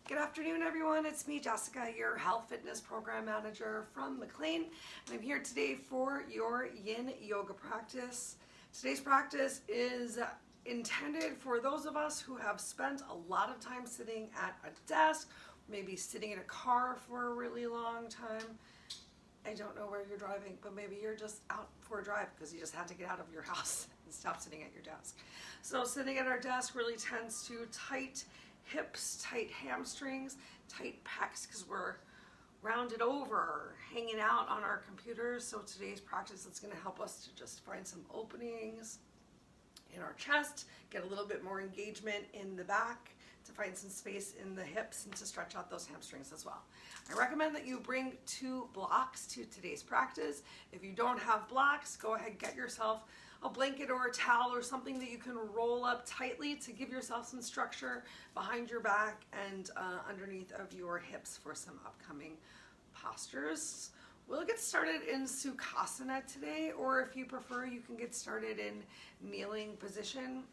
Good afternoon, everyone. It's me, Jessica, your health fitness program manager from McLean, and I'm here today for your yin yoga practice. Today's practice is intended for those of us who have spent a lot of time sitting at a desk, maybe sitting in a car for a really long time. I don't know where you're driving, but maybe you're just out for a drive because you just had to get out of your house and stop sitting at your desk. So sitting at our desk really tends to tight hips, tight hamstrings, tight pecs because we're rounded over, hanging out on our computers. So today's practice is going to help us to just find some openings in our chest, get a little bit more engagement in the back, to find some space in the hips and to stretch out those hamstrings as well. I recommend that you bring 2 blocks to today's practice. If you don't have blocks, go ahead and get yourself a blanket or a towel or something that you can roll up tightly to give yourself some structure behind your back and underneath of your hips for some upcoming postures. We'll get started in Sukhasana today, or if you prefer, you can get started in kneeling position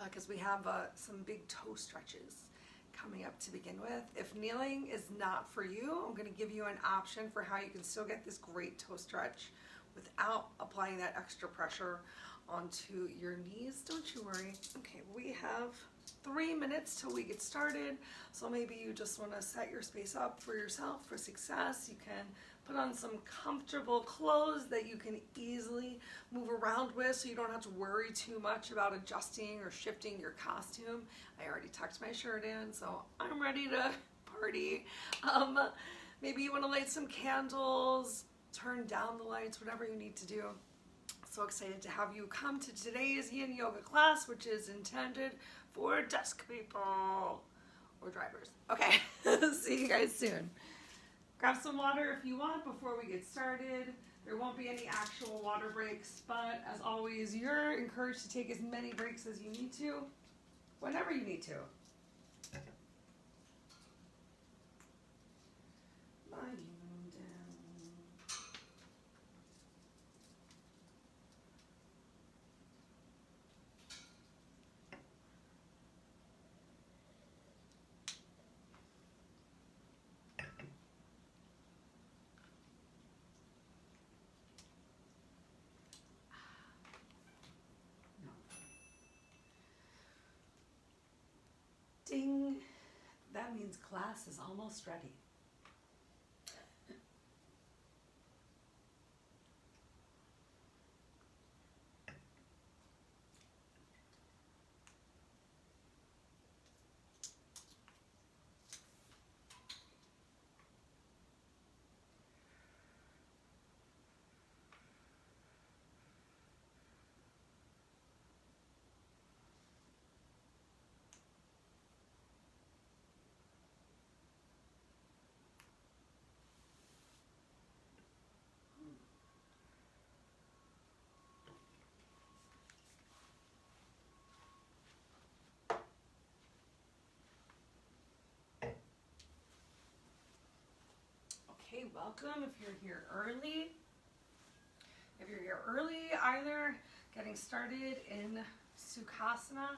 because we have some big toe stretches coming up to begin with. If kneeling is not for you, I'm going to give you an option for how you can still get this great toe stretch without applying that extra pressure onto your knees. Don't you worry. Okay, we have 3 minutes till we get started. So maybe you just want to set your space up for yourself for success. You can put on some comfortable clothes that you can easily move around with so you don't have to worry too much about adjusting or shifting your costume. I already tucked my shirt in, so I'm ready to party. Maybe you want to light some candles, turn down the lights, whatever you need to do. So excited to have you come to today's yin yoga class, which is intended for desk people or drivers. Okay, see you guys soon. Grab some water if you want before we get started. There won't be any actual water breaks, but as always, you're encouraged to take as many breaks as you need to, whenever you need to. Ding, that means class is almost ready. Okay, welcome if you're here early. If you're here early, either getting started in Sukhasana,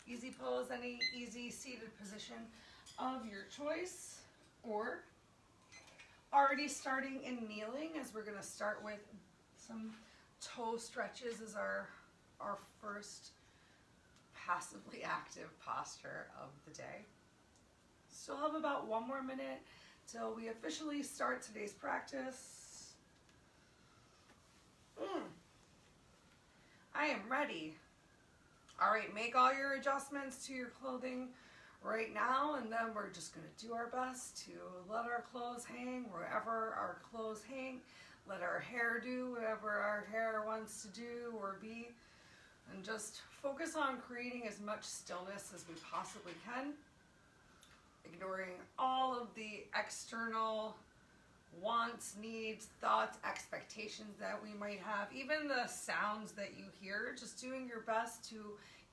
easy pose, any easy seated position of your choice, or already starting in kneeling, as we're going to start with some toe stretches as our first passively active posture of the day. Still have about 1 more minute till we officially start today's practice. I am ready. All right, make all your adjustments to your clothing right now, and then we're just going to do our best to let our clothes hang wherever our clothes hang. Let our hair do whatever our hair wants to do or be, and just focus on creating as much stillness as we possibly can, ignoring all of the external wants, needs, thoughts, expectations that we might have, even the sounds that you hear, just doing your best to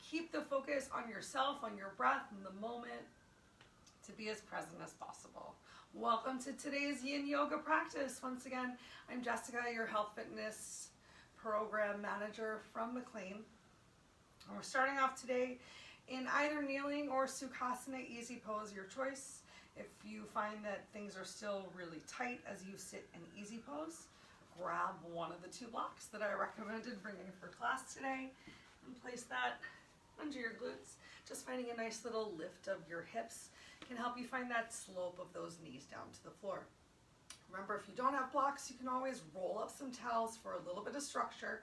keep the focus on yourself, on your breath, in the moment, to be as present as possible. Welcome to today's yin yoga practice. Once again, I'm Jessica, your health fitness program manager from McLean. And we're starting off today in either kneeling or Sukhasana, easy pose, your choice. If you find that things are still really tight as you sit in easy pose, grab one of the 2 blocks that I recommended bringing for class today and place that under your glutes. Just finding a nice little lift of your hips can help you find that slope of those knees down to the floor. Remember, if you don't have blocks, you can always roll up some towels for a little bit of structure.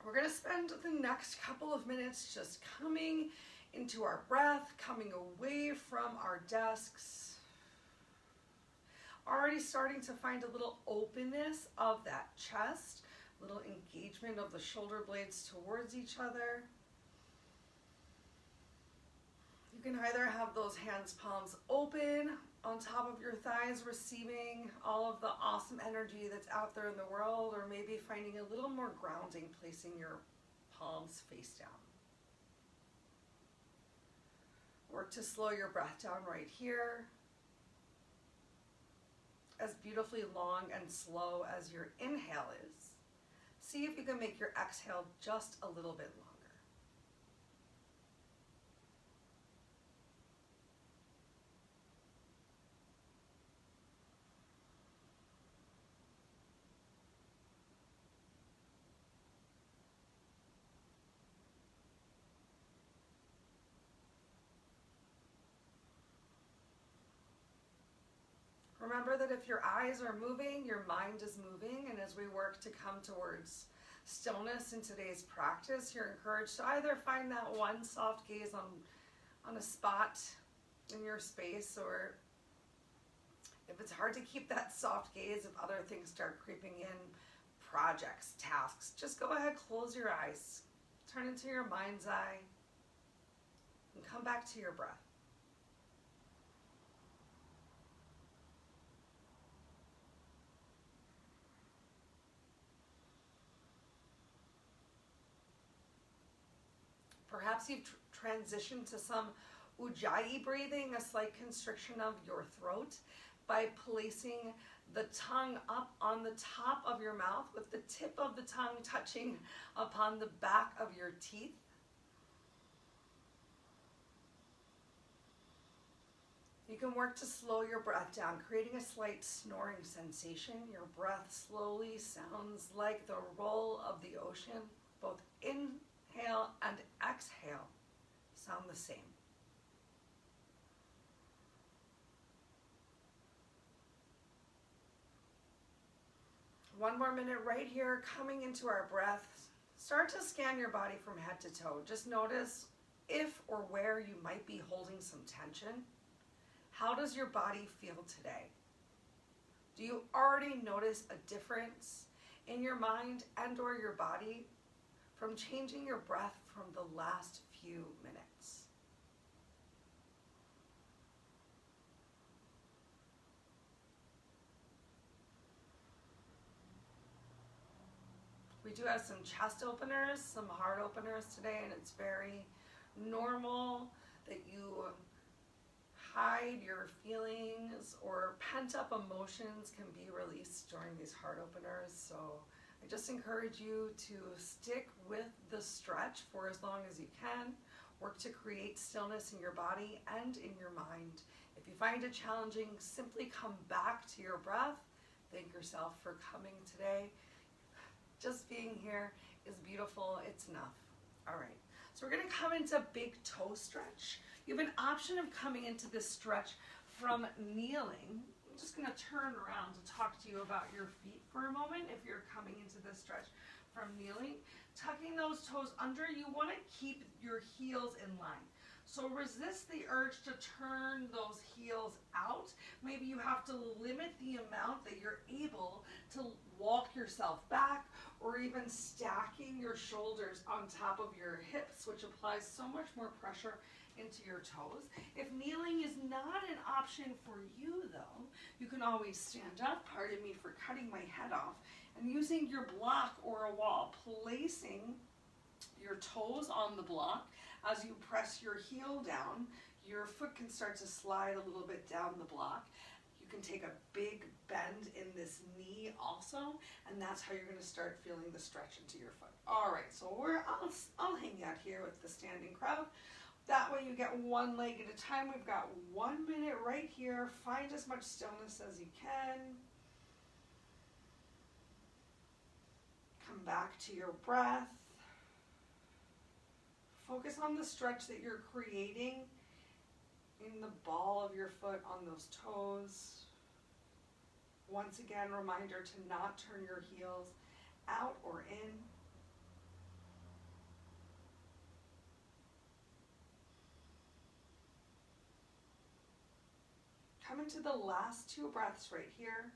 We're going to spend the next couple of minutes just coming into our breath, coming away from our desks. Already starting to find a little openness of that chest, a little engagement of the shoulder blades towards each other. You can either have those hands palms open on top of your thighs, receiving all of the awesome energy that's out there in the world, or maybe finding a little more grounding, placing your palms face down. Work to slow your breath down right here. As beautifully long and slow as your inhale is, see if you can make your exhale just a little bit longer. Remember that if your eyes are moving, your mind is moving, and as we work to come towards stillness in today's practice, you're encouraged to either find that one soft gaze on a spot in your space, or if it's hard to keep that soft gaze, if other things start creeping in, projects, tasks, just go ahead, close your eyes, turn into your mind's eye, and come back to your breath. Perhaps you've transitioned to some ujjayi breathing, a slight constriction of your throat, by placing the tongue up on the top of your mouth with the tip of the tongue touching upon the back of your teeth. You can work to slow your breath down, creating a slight snoring sensation. Your breath slowly sounds like the roll of the ocean. Both inhale and exhale sound the same. One more minute right here, coming into our breath. Start to scan your body from head to toe. Just notice if or where you might be holding some tension. How does your body feel today? Do you already notice a difference in your mind and or your body from changing your breath from the last few minutes? We do have some chest openers, some heart openers today, and it's very normal that you hide your feelings or pent up emotions can be released during these heart openers. So I just encourage you to stick with the stretch for as long as you can. Work to create stillness in your body and in your mind. If you find it challenging, simply come back to your breath. Thank yourself for coming today. Just being here is beautiful. It's enough. All right. So we're going to come into big toe stretch. You have an option of coming into this stretch from kneeling. I'm just going to turn around to talk to you about your feet for a moment. If you're coming into this stretch from kneeling, tucking those toes under, you want to keep your heels in line. So resist the urge to turn those heels out. Maybe you have to limit the amount that you're able to walk yourself back, or even stacking your shoulders on top of your hips, which applies so much more pressure into your toes. If kneeling is not an option for you though, you can always stand up, pardon me for cutting my head off, and using your block or a wall, placing your toes on the block. As you press your heel down, your foot can start to slide a little bit down the block. You can take a big bend in this knee also, and that's how you're going to start feeling the stretch into your foot. All right, so I'll hang out here with the standing crowd. That way you get one leg at a time. We've got 1 minute right here. Find as much stillness as you can. Come back to your breath. Focus on the stretch that you're creating in the ball of your foot on those toes. Once again, reminder to not turn your heels out or in. Come into the last 2 breaths right here.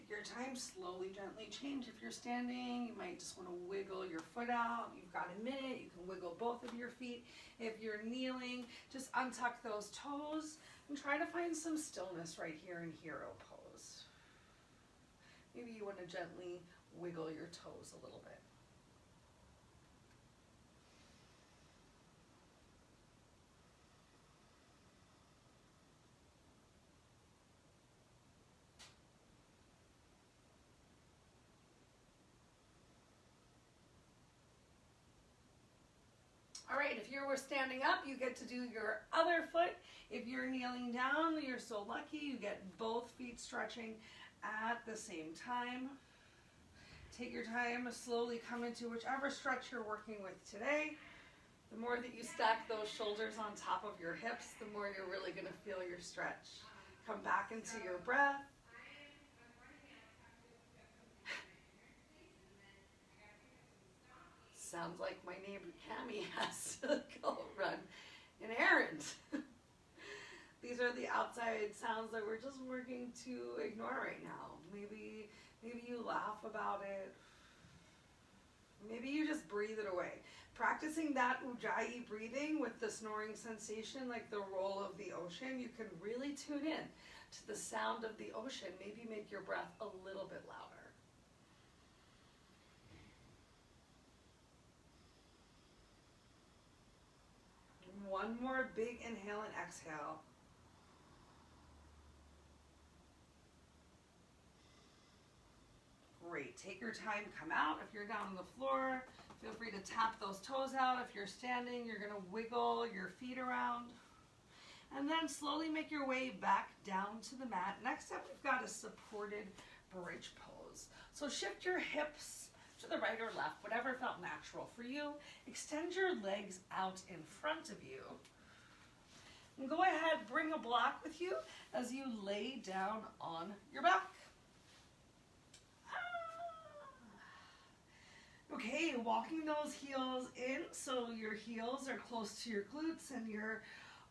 Your time, slowly, gently change. If you're standing, you might just want to wiggle your foot out. You've got a minute. You can wiggle both of your feet. If you're kneeling, just untuck those toes and try to find some stillness right here in hero pose. Maybe you want to gently wiggle your toes a little bit. All right, if you were standing up, you get to do your other foot. If you're kneeling down, you're so lucky. You get both feet stretching at the same time. Take your time, slowly come into whichever stretch you're working with today. The more that you stack those shoulders on top of your hips, the more you're really going to feel your stretch. Come back into your breath. Sounds like my neighbor Cammie has to go run an errand. These are the outside sounds that we're just working to ignore right now. Maybe you laugh about it. Maybe you just breathe it away. Practicing that ujjayi breathing with the snoring sensation, like the roll of the ocean, you can really tune in to the sound of the ocean. Maybe make your breath a little bit louder. One more big inhale and exhale. Great. Take your time, come out. If you're down on the floor, feel free to tap those toes out. If you're standing, you're going to wiggle your feet around. And then slowly make your way back down to the mat. Next up, we've got a supported bridge pose. So shift your hips to the right or left, whatever felt natural for you. Extend your legs out in front of you. And go ahead, bring a block with you as you lay down on your back. Okay, walking those heels in so your heels are close to your glutes and you're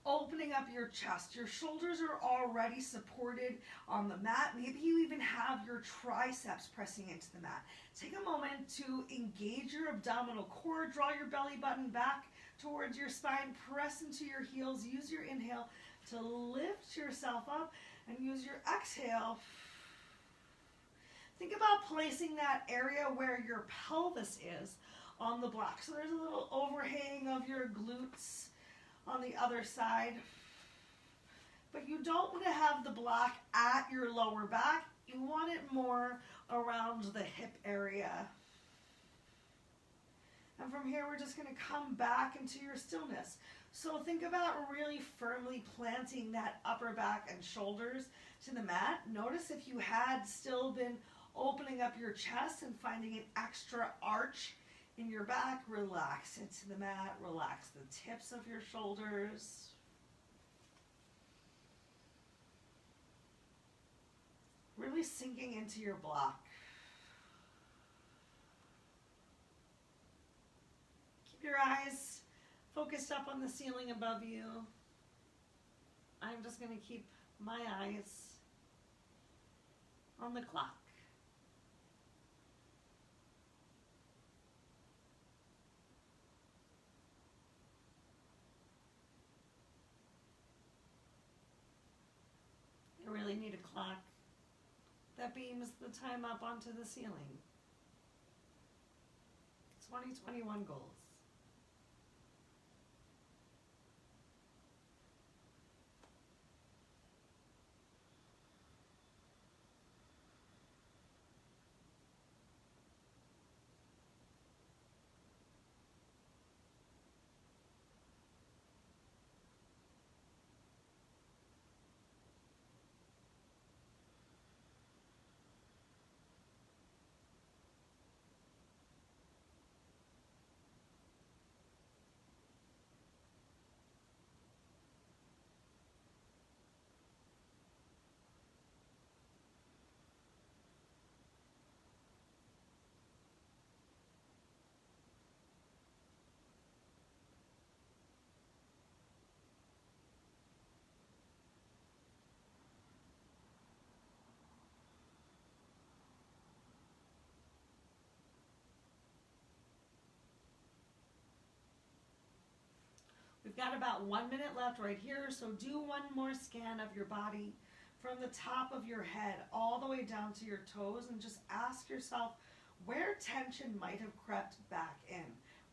opening up your chest. Your shoulders are already supported on the mat. Maybe you even have your triceps pressing into the mat. Take a moment to engage your abdominal core. Draw your belly button back towards your spine. Press into your heels. Use your inhale to lift yourself up and use your exhale. Think about placing that area where your pelvis is on the block. So there's a little overhang of your glutes on the other side. But you don't want to have the block at your lower back. You want it more around the hip area. And from here, we're just going to come back into your stillness. So think about really firmly planting that upper back and shoulders to the mat. Notice if you had still been opening up your chest and finding an extra arch in your back, relax into the mat, relax the tips of your shoulders. Really sinking into your block. Keep your eyes focused up on the ceiling above you. I'm just going to keep my eyes on the clock. You really need a clock that beams the time up onto the ceiling. 2021 goals. We've got about 1 minute left right here, so do one more scan of your body from the top of your head all the way down to your toes, and just ask yourself where tension might have crept back in.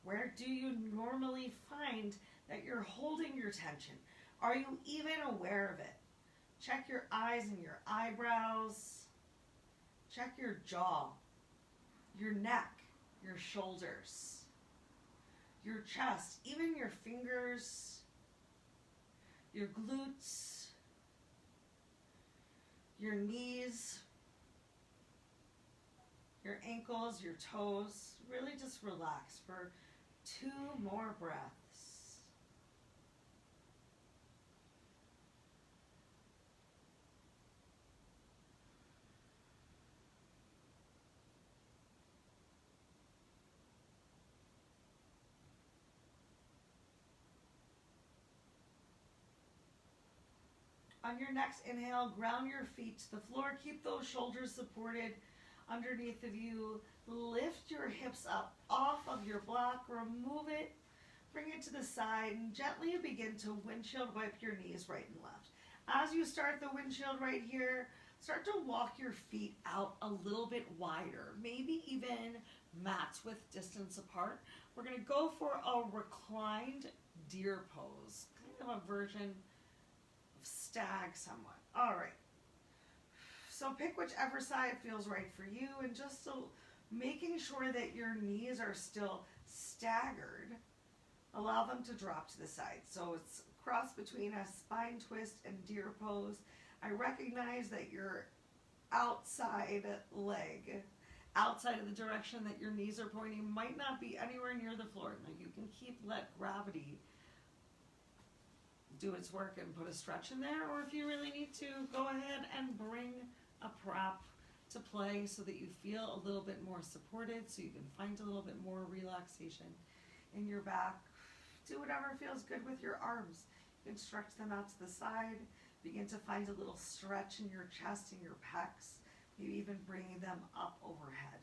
Where do you normally find that you're holding your tension? Are you even aware of it? Check your eyes and your eyebrows. Check your jaw, your neck, your shoulders, your chest, even your fingers, your glutes, your knees, your ankles, your toes. Really just relax for 2 more breaths. On your next inhale, ground your feet to the floor. Keep those shoulders supported underneath of you. Lift your hips up off of your block. Remove it. Bring it to the side and gently begin to windshield wipe your knees right and left. As you start the windshield right here, start to walk your feet out a little bit wider, maybe even mats with distance apart. We're going to go for a reclined deer pose, kind of a version stag somewhat. All right. So pick whichever side feels right for you, and just so making sure that your knees are still staggered, allow them to drop to the side. So it's cross between a spine twist and deer pose. I recognize that your outside leg, outside of the direction that your knees are pointing, might not be anywhere near the floor. Now you can let gravity do its work and put a stretch in there, or if you really need to, go ahead and bring a prop to play so that you feel a little bit more supported, so you can find a little bit more relaxation in your back. Do whatever feels good with your arms. You can stretch them out to the side, begin to find a little stretch in your chest and your pecs, maybe even bringing them up overhead.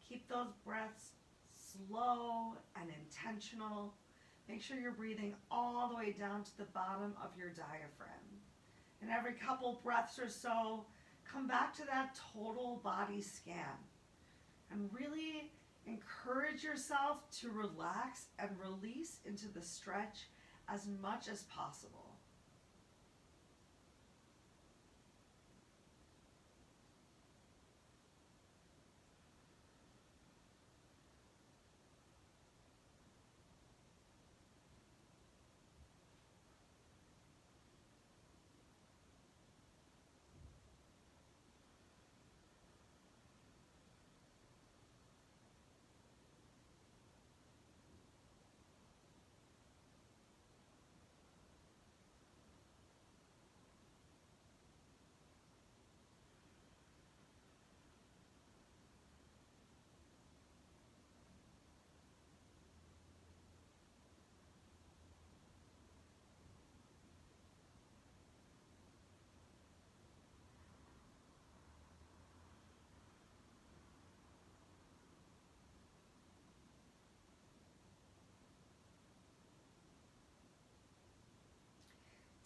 Keep those breaths slow and intentional. Make sure you're breathing all the way down to the bottom of your diaphragm. And every couple breaths or so, come back to that total body scan. And really encourage yourself to relax and release into the stretch as much as possible.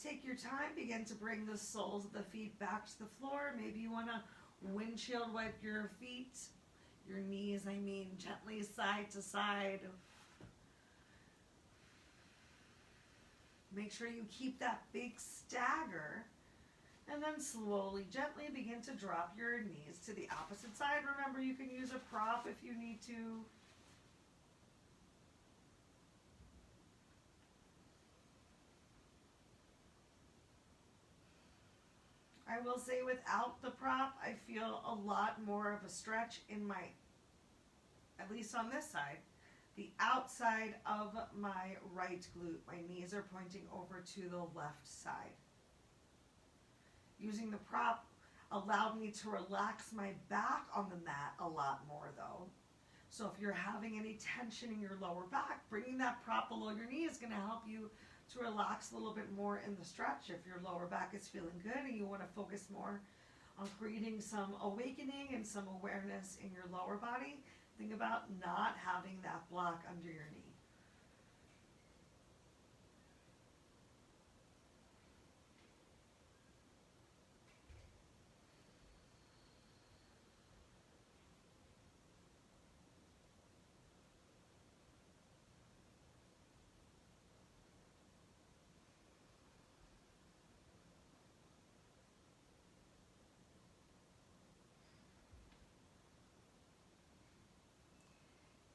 Take your time, begin to bring the soles of the feet back to the floor. Maybe you want to windshield wipe your feet, your knees, gently side to side. Make sure you keep that big stagger. And then slowly, gently begin to drop your knees to the opposite side. Remember, you can use a prop if you need to. I will say without the prop, I feel a lot more of a stretch in my, at least on this side, the outside of my right glute. My knees are pointing over to the left side. Using the prop allowed me to relax my back on the mat a lot more though. So if you're having any tension in your lower back, bringing that prop below your knee is going to help you to relax a little bit more in the stretch. If your lower back is feeling good and you want to focus more on creating some awakening and some awareness in your lower body, think about not having that block under your knee.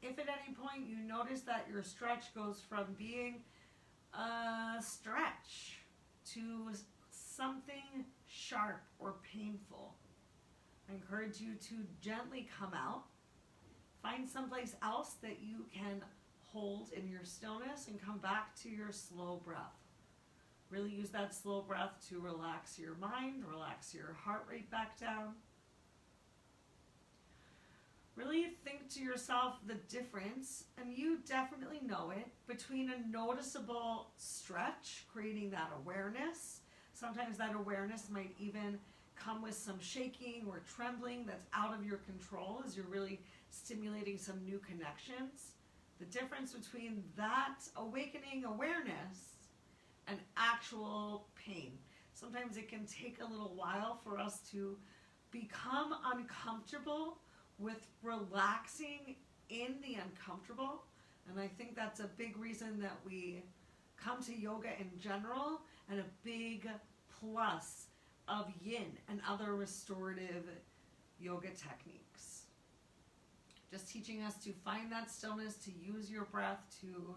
If at any point you notice that your stretch goes from being a stretch to something sharp or painful, I encourage you to gently come out. Find someplace else that you can hold in your stillness and come back to your slow breath. Really use that slow breath to relax your mind, relax your heart rate back down. Really think to yourself the difference, and you definitely know it, between a noticeable stretch, creating that awareness. Sometimes that awareness might even come with some shaking or trembling that's out of your control as you're really stimulating some new connections. The difference between that awakening awareness and actual pain. Sometimes it can take a little while for us to become uncomfortable with relaxing in the uncomfortable. And I think that's a big reason that we come to yoga in general, and a big plus of yin and other restorative yoga techniques. Just teaching us to find that stillness, to use your breath, to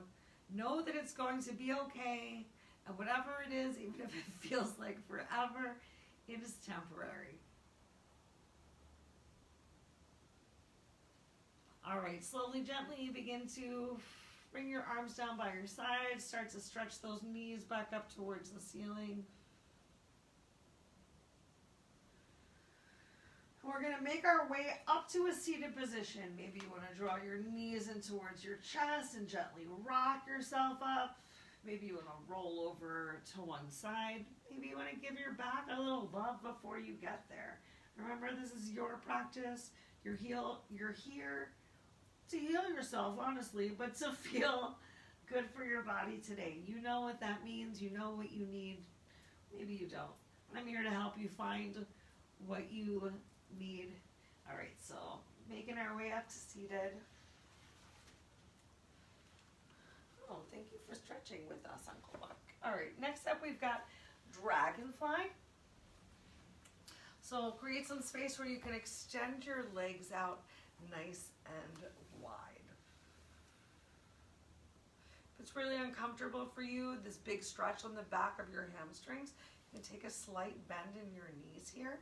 know that it's going to be okay, and whatever it is, even if it feels like forever, it is temporary. All right, slowly, gently begin to bring your arms down by your sides. Start to stretch those knees back up towards the ceiling. We're going to make our way up to a seated position. Maybe you want to draw your knees in towards your chest and gently rock yourself up. Maybe you want to roll over to one side. Maybe you want to give your back a little love before you get there. Remember, this is your practice. You're here to heal yourself, honestly, but to feel good for your body today. You know what that means. You know what you need. Maybe you don't. I'm here to help you find what you need. All right, so making our way up to seated. Oh, thank you for stretching with us, Uncle Buck. All right, next up we've got dragonfly. So create some space where you can extend your legs out nice and wide. If it's really uncomfortable for you, this big stretch on the back of your hamstrings, you can take a slight bend in your knees here.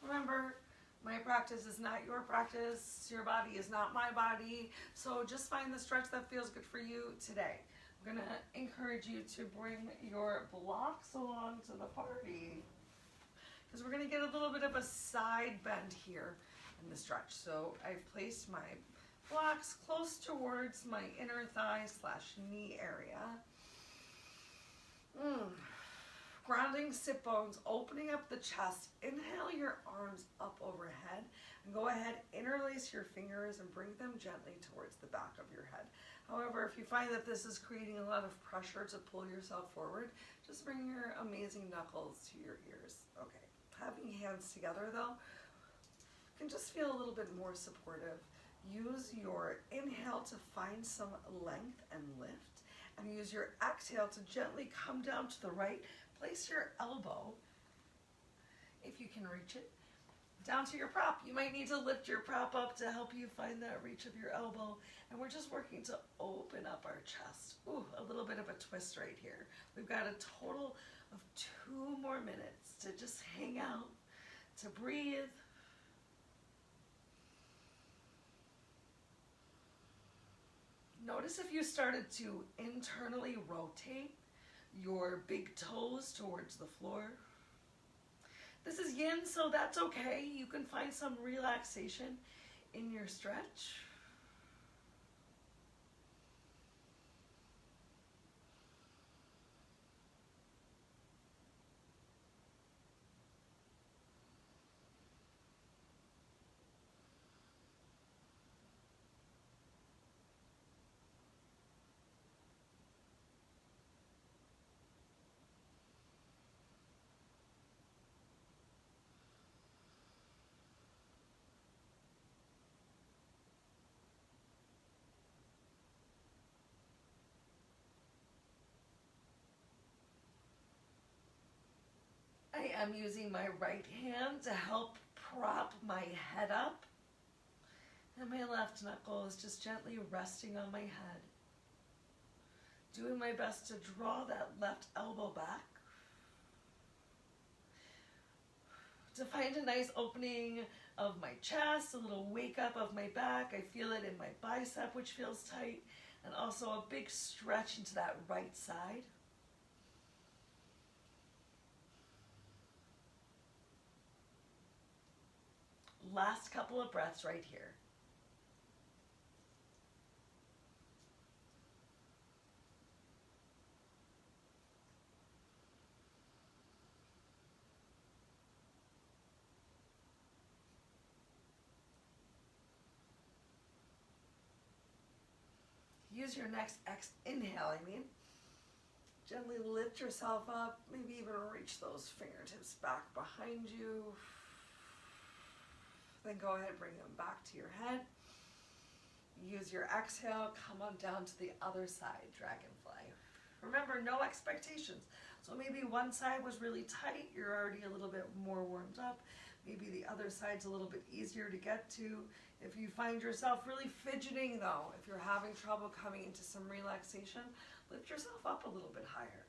Remember, my practice is not your practice. Your body is not my body. So just find the stretch that feels good for you today. I'm going to encourage you to bring your blocks along to the party, because we're going to get a little bit of a side bend here in the stretch. So I've placed my blocks close towards my inner thigh / knee area. Grounding sit bones, opening up the chest. Inhale your arms up overhead, and go ahead, interlace your fingers and bring them gently towards the back of your head. However, if you find that this is creating a lot of pressure to pull yourself forward, just bring your amazing knuckles to your ears. Okay, having hands together though can just feel a little bit more supportive. Use your inhale to find some length and lift, and use your exhale to gently come down to the right. Place your elbow if you can reach it, down to your prop. You might need to lift your prop up to help you find that reach of your elbow. And we're just working to open up our chest. Ooh, a little bit of a twist right here. We've got a total of 2 more minutes to just hang out, to breathe. Notice if you started to internally rotate your big toes towards the floor. This is yin, so that's okay. You can find some relaxation in your stretch. I am using my right hand to help prop my head up, and my left knuckle is just gently resting on my head. Doing my best to draw that left elbow back, to find a nice opening of my chest, a little wake up of my back. I feel it in my bicep, which feels tight, and also a big stretch into that right side. Last couple of breaths right here. Use your next inhale, Gently lift yourself up, maybe even reach those fingertips back behind you. Then go ahead, bring them back to your head. Use your exhale, come on down to the other side, dragonfly. Remember, no expectations. So maybe one side was really tight, you're already a little bit more warmed up. Maybe the other side's a little bit easier to get to. If you find yourself really fidgeting though, if you're having trouble coming into some relaxation, lift yourself up a little bit higher.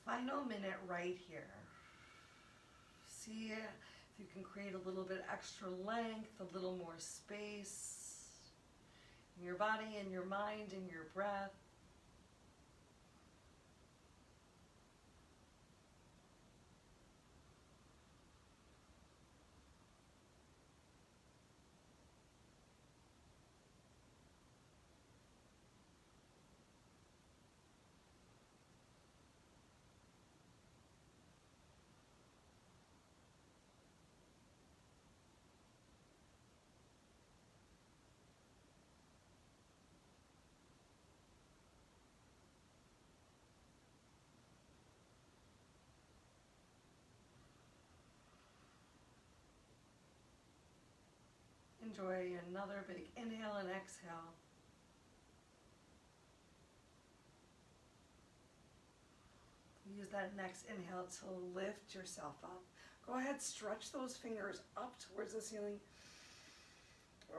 Final minute right here. See if you can create a little bit extra length, a little more space in your body, in your mind, in your breath. Enjoy another big inhale and exhale. Use that next inhale to lift yourself up. Go ahead, stretch those fingers up towards the ceiling.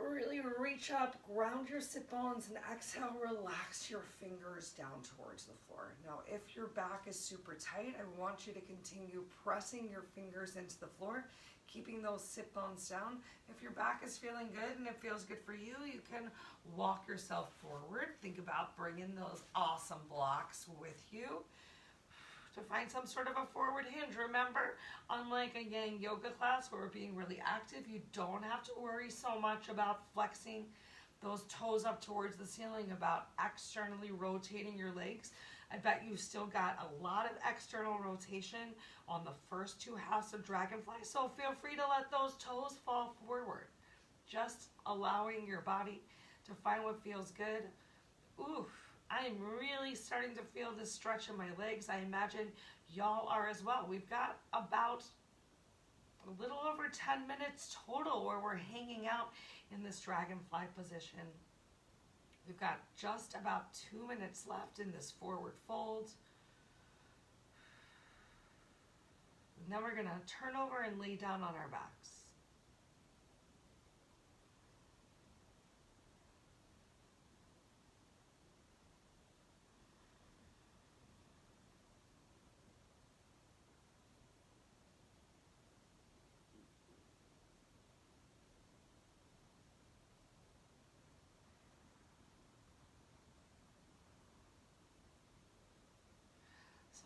Really reach up, ground your sit bones, and exhale, relax your fingers down towards the floor. Now, if your back is super tight, I want you to continue pressing your fingers into the floor, keeping those sit bones down. If your back is feeling good and it feels good for you, you can walk yourself forward. Think about bringing those awesome blocks with you to find some sort of a forward hinge. Remember, unlike a yang yoga class where we're being really active, you don't have to worry so much about flexing those toes up towards the ceiling, about externally rotating your legs. I bet you've still got a lot of external rotation on the first two halves of dragonfly, so feel free to let those toes fall forward. Just allowing your body to find what feels good. Oof. I'm really starting to feel this stretch in my legs. I imagine y'all are as well. We've got about a little over 10 minutes total where we're hanging out in this dragonfly position. We've got just about 2 minutes left in this forward fold. And then we're going to turn over and lay down on our backs.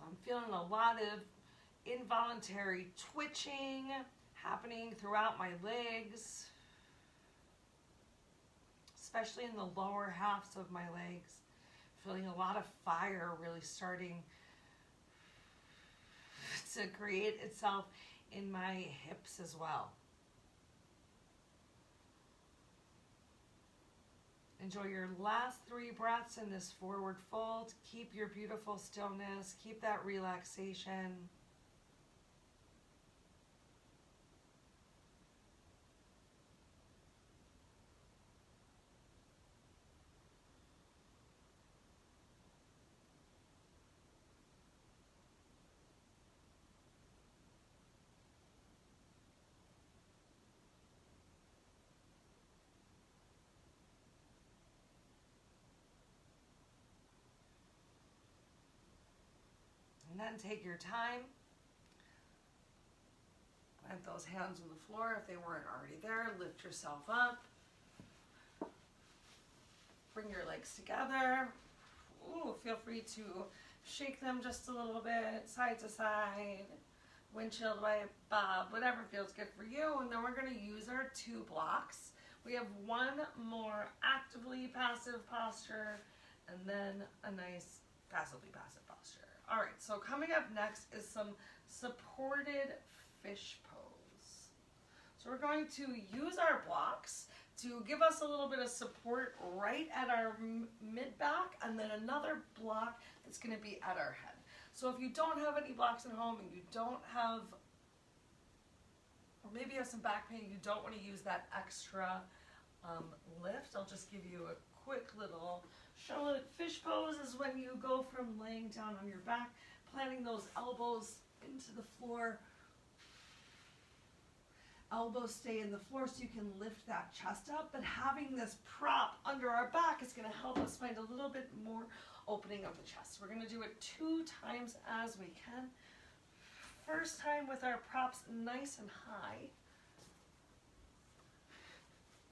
I'm feeling a lot of involuntary twitching happening throughout my legs, especially in the lower halves of my legs. Feeling a lot of fire really starting to create itself in my hips as well. Enjoy your last 3 breaths in this forward fold. Keep your beautiful stillness. Keep that relaxation. And then take your time. Plant those hands on the floor if they weren't already there. Lift yourself up. Bring your legs together. Ooh, feel free to shake them just a little bit, side to side, windshield wipe, bob, whatever feels good for you. And then we're going to use our 2 blocks. We have one more actively passive posture and then a nice passively passive posture. All right, so coming up next is some supported fish pose. So we're going to use our blocks to give us a little bit of support right at our mid-back, and then another block that's going to be at our head. So if you don't have any blocks at home and you don't have, or maybe you have some back pain, you don't want to use that extra lift, I'll just give you a quick little show. Fish pose is when you go from laying down on your back, planting those elbows into the floor. Elbows stay in the floor so you can lift that chest up, but having this prop under our back is going to help us find a little bit more opening of the chest. We're going to do it 2 times as we can. First time with our props nice and high.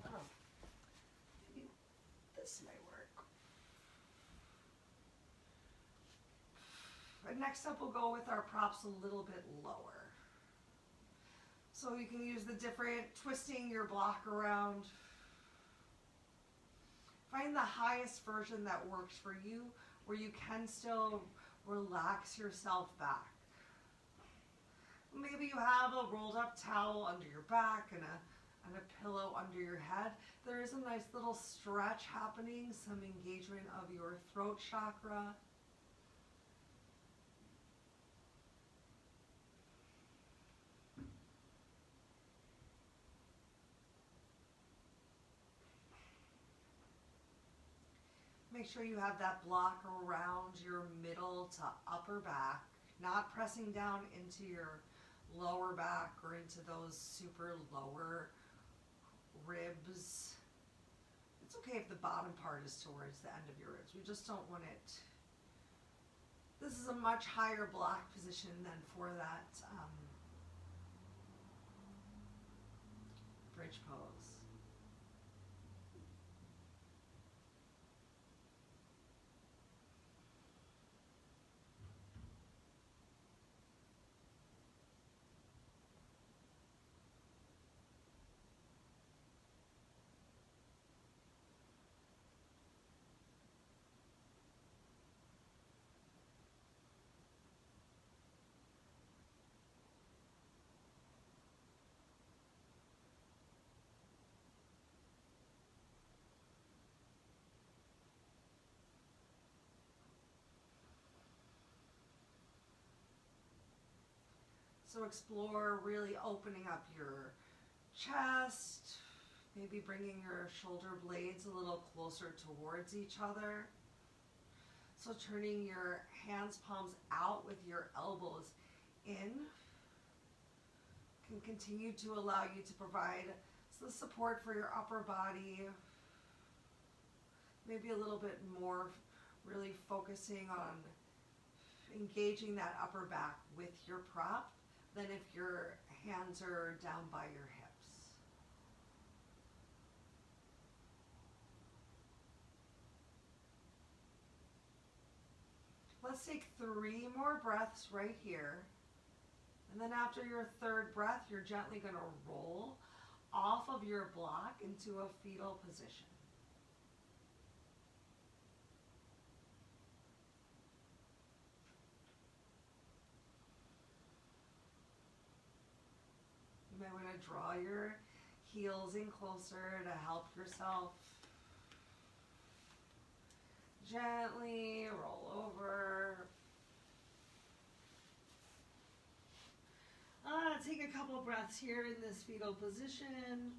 Oh, maybe this might work. But next up we'll go with our props a little bit lower. So you can use the different twisting your block around. Find the highest version that works for you, where you can still relax yourself back. Maybe you have a rolled up towel under your back and a pillow under your head. There is a nice little stretch happening, some engagement of your throat chakra. Make sure you have that block around your middle to upper back, not pressing down into your lower back or into those super lower ribs. It's okay if the bottom part is towards the end of your ribs. We just don't want it. This is a much higher block position than for that bridge pose. So explore really opening up your chest, maybe bringing your shoulder blades a little closer towards each other. So turning your hands, palms out with your elbows in can continue to allow you to provide the support for your upper body. Maybe a little bit more really focusing on engaging that upper back with your prop than if your hands are down by your hips. Let's take 3 more breaths right here. And then after your third breath, you're gently going to roll off of your block into a fetal position. You might want to draw your heels in closer to help yourself. Gently roll over. Take a couple breaths here in this fetal position.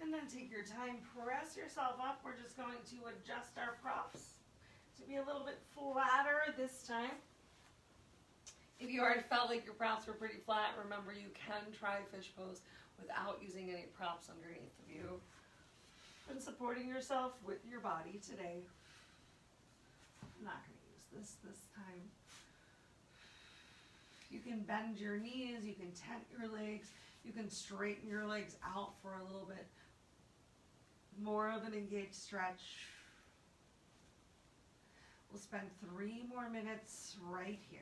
And then take your time, press yourself up. We're just going to adjust our props to be a little bit flatter this time. If you already felt like your props were pretty flat, remember you can try fish pose without using any props underneath of you. And supporting yourself with your body today. I'm not going to use this time. You can bend your knees, you can tent your legs, you can straighten your legs out for a little bit more of an engaged stretch. We'll spend 3 more minutes right here.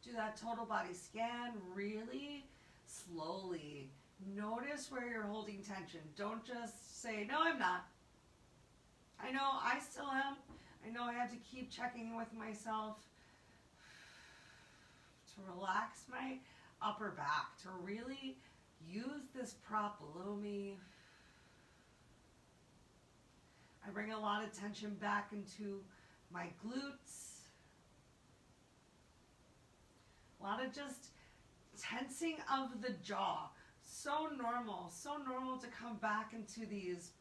Do that total body scan really slowly. Notice where you're holding tension. Don't just say, no, I'm not. I know I still am. I know I have to keep checking with myself to relax my upper back, to really use this prop below me. I bring a lot of tension back into my glutes. A lot of just tensing of the jaw. So normal to come back into these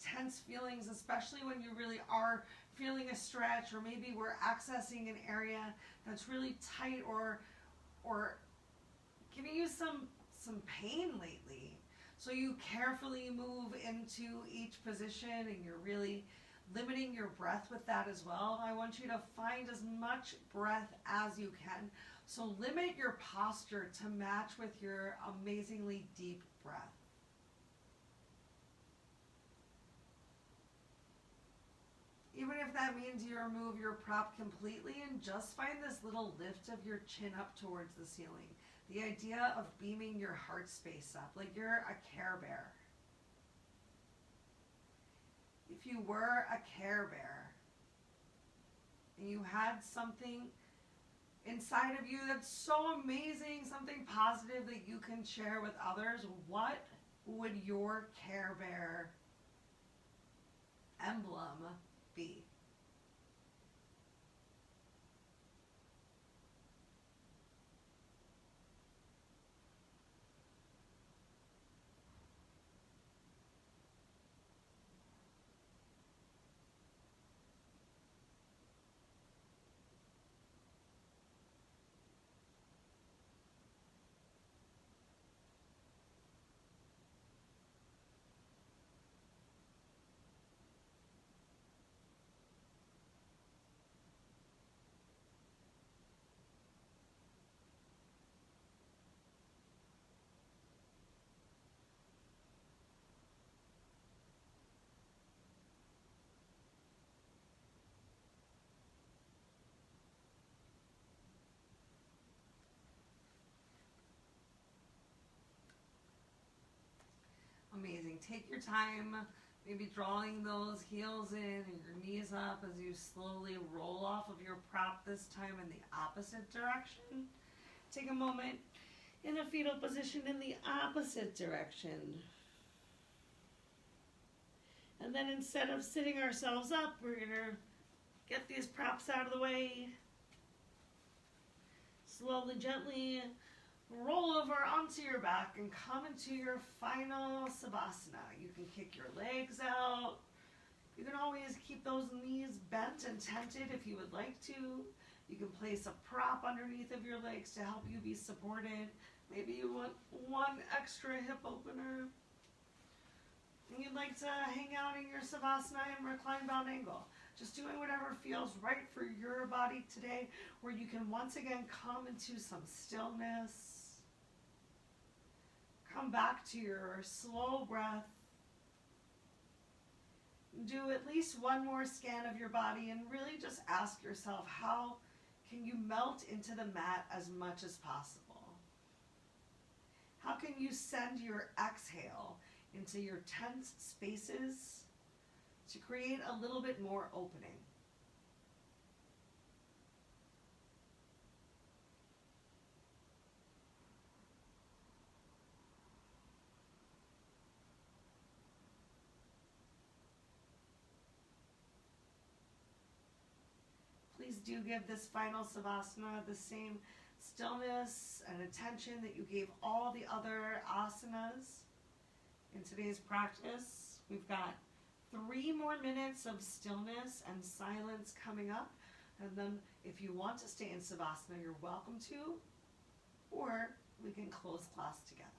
tense feelings, especially when you really are feeling a stretch, or maybe we're accessing an area that's really tight or giving you some pain lately. So you carefully move into each position and you're really limiting your breath with that as well. I want you to find as much breath as you can. So limit your posture to match with your amazingly deep breath. Even if that means you remove your prop completely and just find this little lift of your chin up towards the ceiling. The idea of beaming your heart space up, like you're a Care Bear. If you were a Care Bear and you had something inside of you that's so amazing, something positive that you can share with others, what would your Care Bear emblem be? Amazing. Take your time, maybe drawing those heels in and your knees up as you slowly roll off of your prop, this time in the opposite direction. Take a moment in a fetal position in the opposite direction. And then instead of sitting ourselves up, we're going to get these props out of the way. Slowly, gently roll over onto your back and come into your final Savasana. You can kick your legs out. You can always keep those knees bent and tented if you would like to. You can place a prop underneath of your legs to help you be supported. Maybe you want one extra hip opener. And you'd like to hang out in your Savasana and recline bound angle. Just doing whatever feels right for your body today, where you can once again come into some stillness. Come back to your slow breath. Do at least one more scan of your body and really just ask yourself, how can you melt into the mat as much as possible? How can you send your exhale into your tense spaces to create a little bit more opening? Please do give this final Savasana the same stillness and attention that you gave all the other asanas. In today's practice, we've got 3 more minutes of stillness and silence coming up. And then if you want to stay in Savasana, you're welcome to, or we can close class together.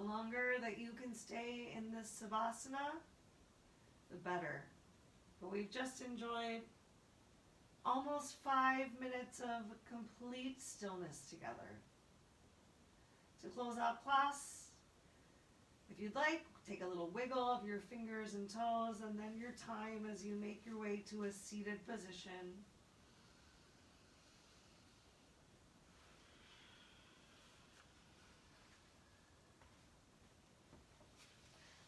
longer that you can stay in this Savasana, the better. But we've just enjoyed almost 5 minutes of complete stillness together. To close out class, if you'd like, take a little wiggle of your fingers and toes, and then your time as you make your way to a seated position.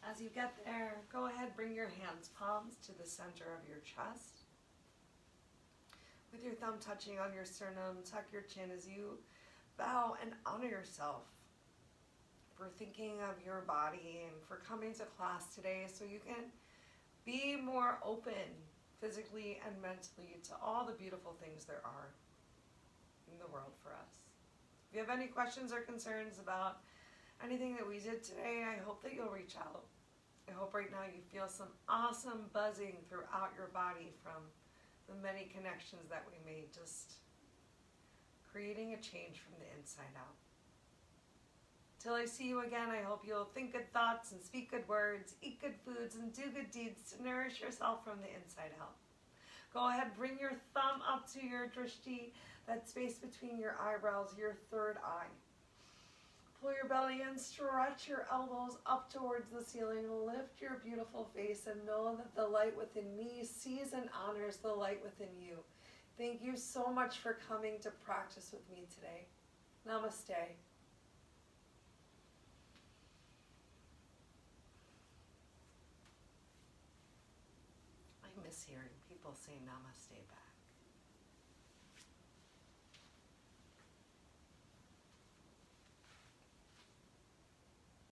As you get there, go ahead, bring your hands, palms to the center of your chest. With your thumb touching on your sternum, tuck your chin as you bow and honor yourself for thinking of your body and for coming to class today so you can be more open physically and mentally to all the beautiful things there are in the world for us. If you have any questions or concerns about anything that we did today, I hope that you'll reach out. I hope right now you feel some awesome buzzing throughout your body from the many connections that we made, just creating a change from the inside out. Till I see you again, I hope you'll think good thoughts and speak good words, eat good foods, and do good deeds to nourish yourself from the inside out. Go ahead, bring your thumb up to your drishti, that space between your eyebrows, your third eye. Pull your belly in, stretch your elbows up towards the ceiling, lift your beautiful face, and know that the light within me sees and honors the light within you. Thank you so much for coming to practice with me today. Namaste. I miss hearing people say namaste back.